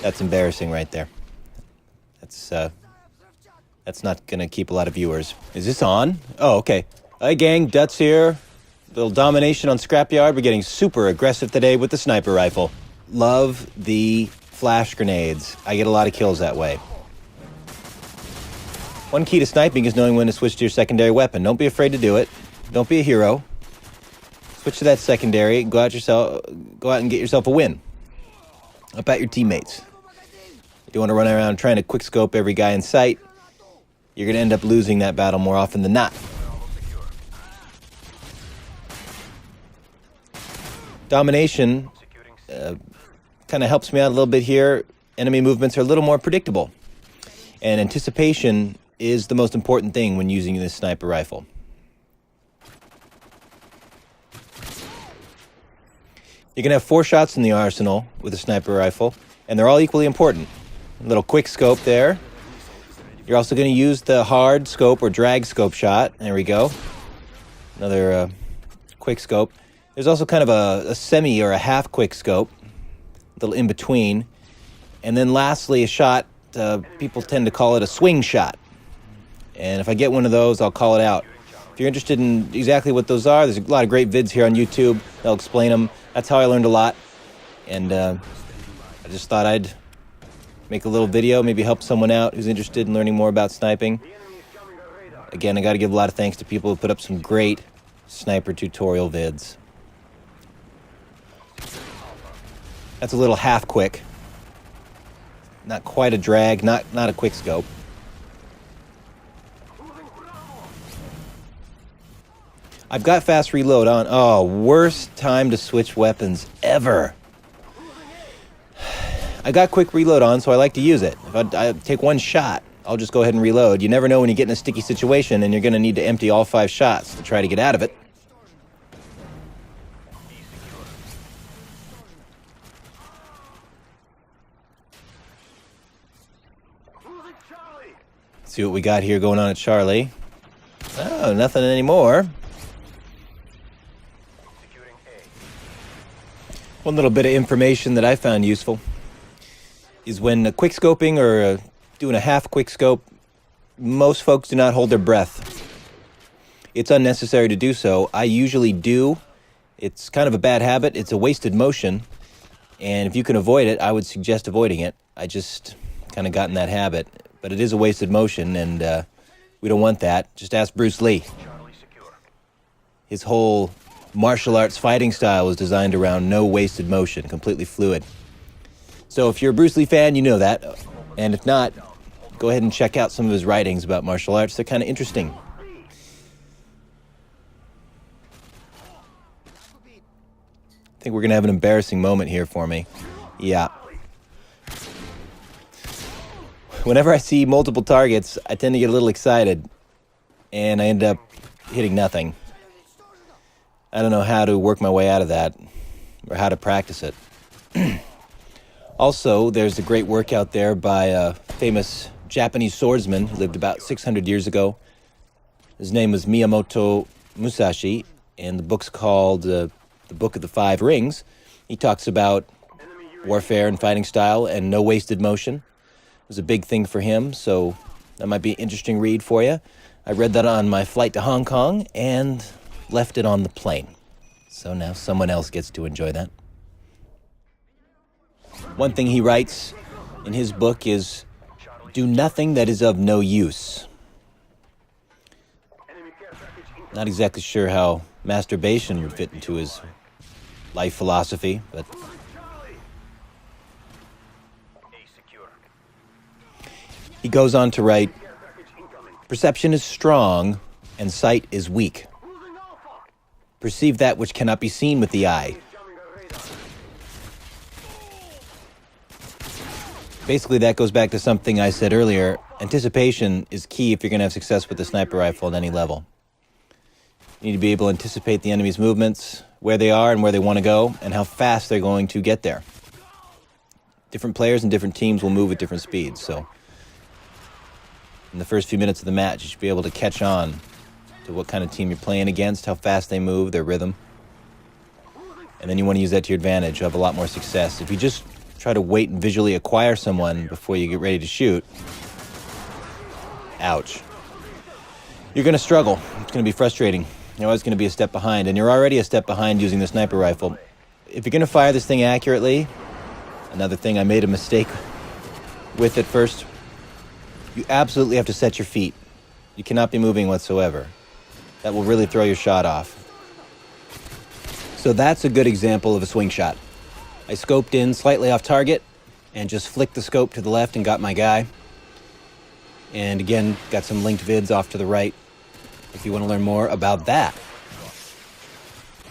That's embarrassing right there. That's not going to keep a lot of viewers. Is this on? Oh, okay. Hi, gang. Duttzz here. Little domination on Scrapyard. We're getting super aggressive today with the sniper rifle. Love the flash grenades. I get a lot of kills that way. One key to sniping is knowing when to switch to your secondary weapon. Don't be afraid to do it. Don't be a hero. Switch to that secondary. Go out and get yourself a win. Up at your teammates. You don't want to run around trying to quickscope every guy in sight. You're going to end up losing that battle more often than not. Domination kind of helps me out a little bit here. Enemy movements are a little more predictable. And anticipation is the most important thing when using this sniper rifle. You can have 4 shots in the arsenal with a sniper rifle, and they're all equally important. A little quick scope there. You're also going to use the hard scope or drag scope shot. There we go. Another quick scope. There's also kind of a semi or a half quick scope, a little in between. And then lastly, a shot, people tend to call it a swing shot. And if I get one of those, I'll call it out. If you're interested in exactly what those are, there's a lot of great vids here on YouTube. They'll explain them. That's how I learned a lot. And I just thought I'd make a little video, maybe help someone out who's interested in learning more about sniping. Again, I got to give a lot of thanks to people who put up some great sniper tutorial vids. That's a little half quick. Not quite a drag, not a quick scope. I've got fast reload on. Oh, worst time to switch weapons ever. I got quick reload on, so I like to use it. If I take one shot, I'll just go ahead and reload. You never know when you get in a sticky situation and you're going to need to empty all 5 shots to try to get out of it. See what we got here going on at Charlie. Oh, nothing anymore. One little bit of information that I found useful is when quickscoping or doing a half quickscope, most folks do not hold their breath. It's unnecessary to do so. I usually do. It's kind of a bad habit. It's a wasted motion. And if you can avoid it, I would suggest avoiding it. I just kind of got in that habit. But it is a wasted motion, and we don't want that. Just ask Bruce Lee. His whole martial arts fighting style was designed around no wasted motion, completely fluid. So if you're a Bruce Lee fan, you know that. And if not, go ahead and check out some of his writings about martial arts. They're kind of interesting. I think we're going to have an embarrassing moment here for me. Yeah. Whenever I see multiple targets, I tend to get a little excited, and I end up hitting nothing. I don't know how to work my way out of that, or how to practice it. Also, there's a great work out there by a famous Japanese swordsman who lived about 600 years ago. His name was Miyamoto Musashi, and the book's called The Book of the 5 Rings. He talks about warfare and fighting style and no wasted motion. It was a big thing for him, so that might be an interesting read for you. I read that on my flight to Hong Kong and left it on the plane. So now someone else gets to enjoy that. One thing he writes in his book is, do nothing that is of no use. Not exactly sure how masturbation would fit into his life philosophy, but he goes on to write, perception is strong and sight is weak. Perceive that which cannot be seen with the eye. Basically, that goes back to something I said earlier. Anticipation is key if you're going to have success with the sniper rifle at any level. You need to be able to anticipate the enemy's movements, where they are and where they want to go, and how fast they're going to get there. Different players and different teams will move at different speeds, so in the first few minutes of the match, you should be able to catch on to what kind of team you're playing against, how fast they move, their rhythm. And then you want to use that to your advantage. You'll have a lot more success. If you just try to wait and visually acquire someone before you get ready to shoot, ouch. You're going to struggle. It's going to be frustrating. You're always going to be a step behind, and you're already a step behind using the sniper rifle. If you're going to fire this thing accurately, another thing I made a mistake with at first, you absolutely have to set your feet. You cannot be moving whatsoever. That will really throw your shot off. So that's a good example of a swing shot. I scoped in slightly off target and just flicked the scope to the left and got my guy. And again, got some linked vids off to the right if you want to learn more about that.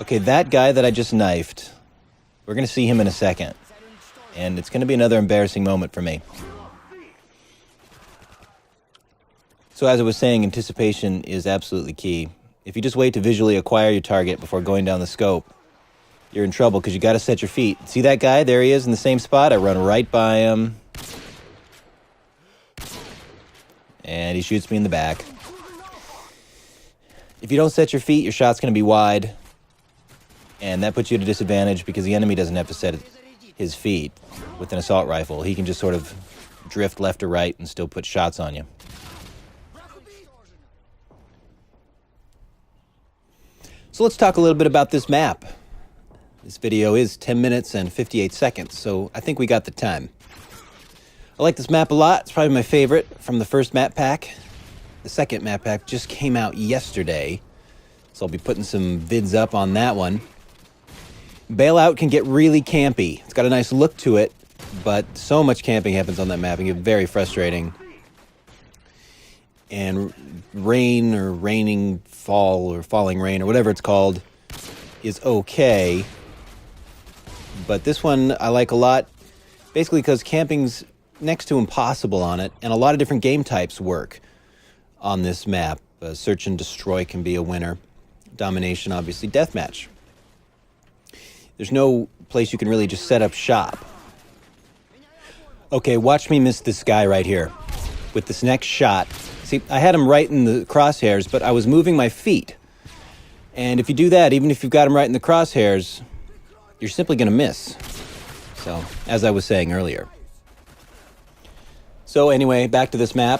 Okay, that guy that I just knifed, we're going to see him in a second. And it's going to be another embarrassing moment for me. So as I was saying, anticipation is absolutely key. If you just wait to visually acquire your target before going down the scope, you're in trouble because you got to set your feet. See that guy? There he is in the same spot. I run right by him. And he shoots me in the back. If you don't set your feet, your shot's going to be wide. And that puts you at a disadvantage because the enemy doesn't have to set his feet with an assault rifle. He can just sort of drift left or right and still put shots on you. So let's talk a little bit about this map. This video is 10 minutes and 58 seconds, so I think we got the time. I like this map a lot. It's probably my favorite from the first map pack. The second map pack just came out yesterday, so I'll be putting some vids up on that one. Bailout can get really campy. It's got a nice look to it, but so much camping happens on that map and get very frustrating. And rain or raining fall or falling rain or whatever it's called is okay. But this one I like a lot, basically because camping's next to impossible on it, and a lot of different game types work on this map. Search and destroy can be a winner. Domination, obviously, deathmatch. There's no place you can really just set up shop. Okay, watch me miss this guy right here with this next shot. See, I had him right in the crosshairs, but I was moving my feet. And if you do that, even if you've got him right in the crosshairs, you're simply going to miss. So, as I was saying earlier. So anyway, back to this map.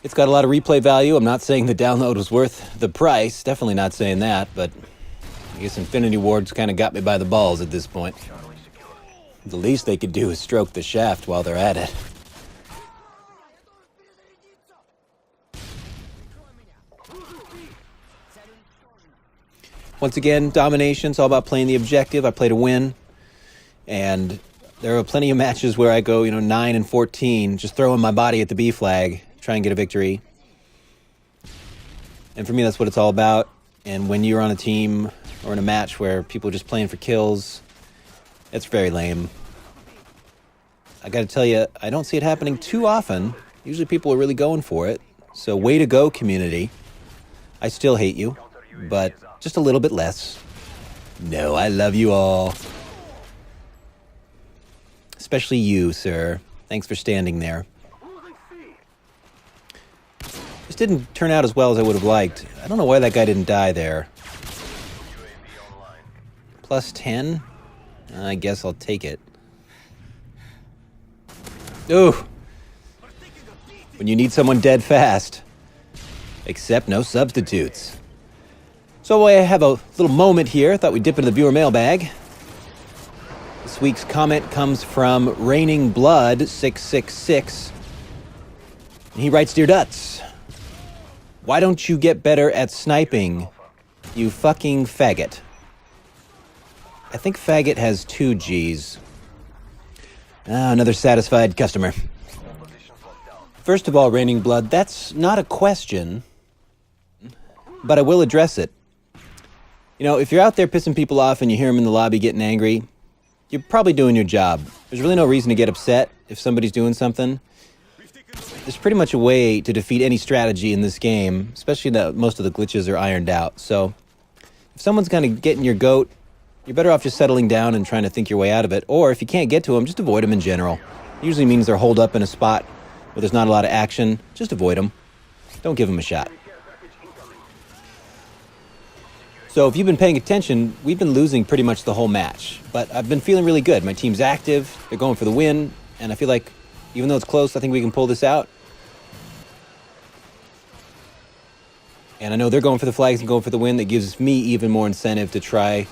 It's got a lot of replay value. I'm not saying the download was worth the price. Definitely not saying that, but I guess Infinity Ward's kind of got me by the balls at this point. The least they could do is stroke the shaft while they're at it. Once again, Domination, it's all about playing the objective. I play to win. And there are plenty of matches where I go, 9 and 14, just throwing my body at the B flag, try and get a victory. And for me, that's what it's all about. And when you're on a team or in a match where people are just playing for kills, it's very lame. I got to tell you, I don't see it happening too often. Usually people are really going for it. So way to go, community. I still hate you, but just a little bit less. No, I love you all. Especially you, sir. Thanks for standing there. This didn't turn out as well as I would have liked. I don't know why that guy didn't die there. Plus 10? I guess I'll take it. Ooh. When you need someone dead fast. Except no substitutes. So I have a little moment here. Thought we'd dip into the viewer mailbag. This week's comment comes from Raining Blood 666. And he writes, Dear Duttzz, why don't you get better at sniping, you fucking faggot? I think faggot has 2 G's. Another satisfied customer. First of all, Raining Blood, that's not a question, but I will address it. If you're out there pissing people off and you hear them in the lobby getting angry, you're probably doing your job. There's really no reason to get upset if somebody's doing something. There's pretty much a way to defeat any strategy in this game, especially that most of the glitches are ironed out. So if someone's kind of getting your goat, you're better off just settling down and trying to think your way out of it. Or if you can't get to them, just avoid them in general. It usually means they're holed up in a spot where there's not a lot of action. Just avoid them. Don't give them a shot. So if you've been paying attention, we've been losing pretty much the whole match. But I've been feeling really good. My team's active. They're going for the win. And I feel like, even though it's close, I think we can pull this out. And I know they're going for the flags and going for the win. That gives me even more incentive to try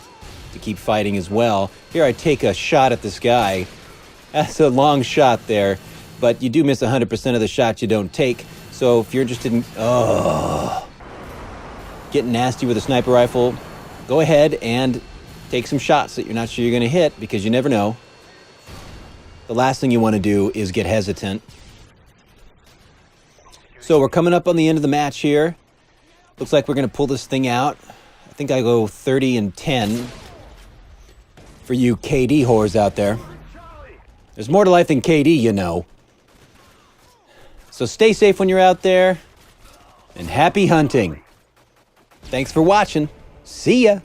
to keep fighting as well. Here I take a shot at this guy. That's a long shot there. But you do miss 100% of the shots you don't take. So if you're interested in getting nasty with a sniper rifle, go ahead and take some shots that you're not sure you're going to hit, because you never know. The last thing you want to do is get hesitant. So we're coming up on the end of the match here. Looks like we're going to pull this thing out. I think I go 30-10 for you KD whores out there. There's more to life than KD, you know. So stay safe when you're out there, and happy hunting. Thanks for watching. See ya.